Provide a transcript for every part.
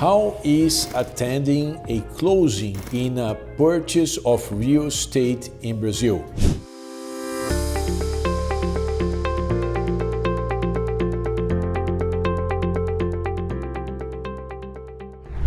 How is attending a closing in a purchase of real estate in Brazil?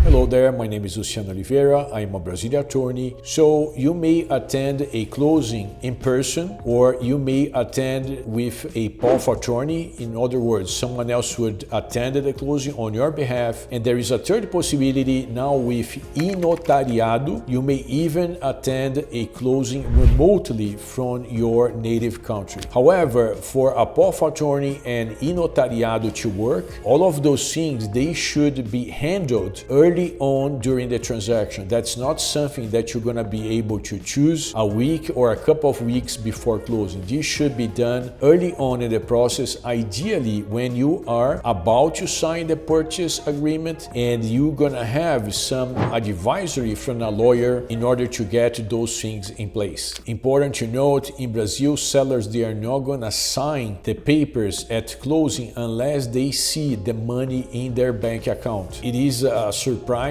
Hello there, my name is Luciano Oliveira. I am a Brazilian attorney. So you may attend a closing in person, or you may attend with a power of attorney. In other words, someone else would attend the closing on your behalf. And there is a third possibility now with e-notariado. You may even attend a closing remotely from your native country. However, for a power of attorney and e-notariado to work, all of those things, they should be handled early on during the transaction. That's not something that you're going to be able to choose a week or a couple of weeks before closing. This should be done early on in the process, ideally when you are about to sign the purchase agreement and you're going to have some advisory from a lawyer in order to get those things in place. Important to note, in Brazil, sellers, they are not going to sign the papers at closing unless they see the money in their bank account. It is a surprise,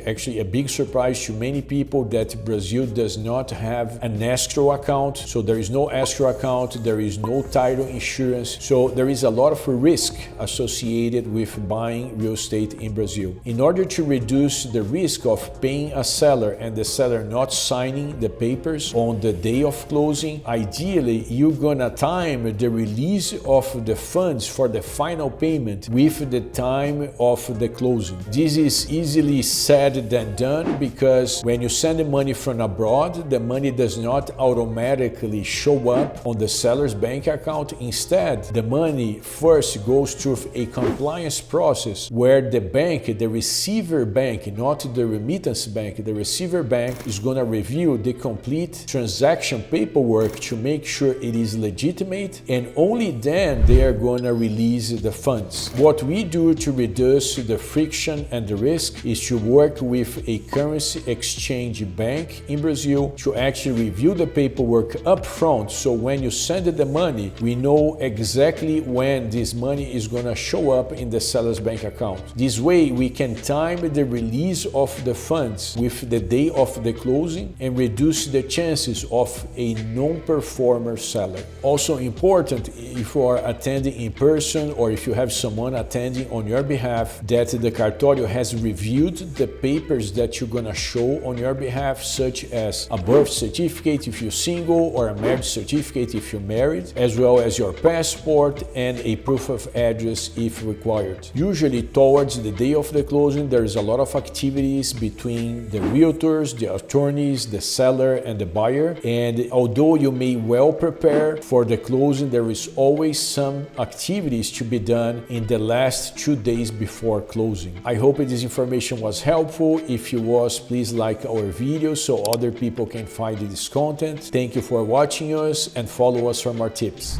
actually a big surprise to many people, that Brazil does not have an escrow account. So there is no escrow account, there is no title insurance. So there is a lot of risk associated with buying real estate in Brazil. In order to reduce the risk of paying a seller and the seller not signing the papers on the day of closing, ideally you're gonna time the release of the funds for the final payment with the time of the closing. This is easily said than done, because when you send the money from abroad, the money does not automatically show up on the seller's bank account. Instead, the money first goes through a compliance process where the bank, the receiver bank, not the remittance bank, the receiver bank is going to review the complete transaction paperwork to make sure it is legitimate, and only then they are going to release the funds. What we do to reduce the friction and the risk is to work with a currency exchange bank in Brazil to actually review the paperwork up front. So when you send the money, we know exactly when this money is going to show up in the seller's bank account. This way we can time the release of the funds with the day of the closing and reduce the chances of a non-performer seller. Also important, if you are attending in person or if you have someone attending on your behalf, that the cartório has reviewed the papers that you're going to show on your behalf, such as a birth certificate if you're single, or a marriage certificate if you're married, as well as your passport and a proof of address if required. Usually towards the day of the closing, there is a lot of activities between the realtors, the attorneys, the seller and the buyer, and although you may well prepare for the closing, there is always some activities to be done in the last 2 days before closing. I hope this information was helpful. If it was, please like our video so other people can find this content. Thank you for watching us and follow us for more tips.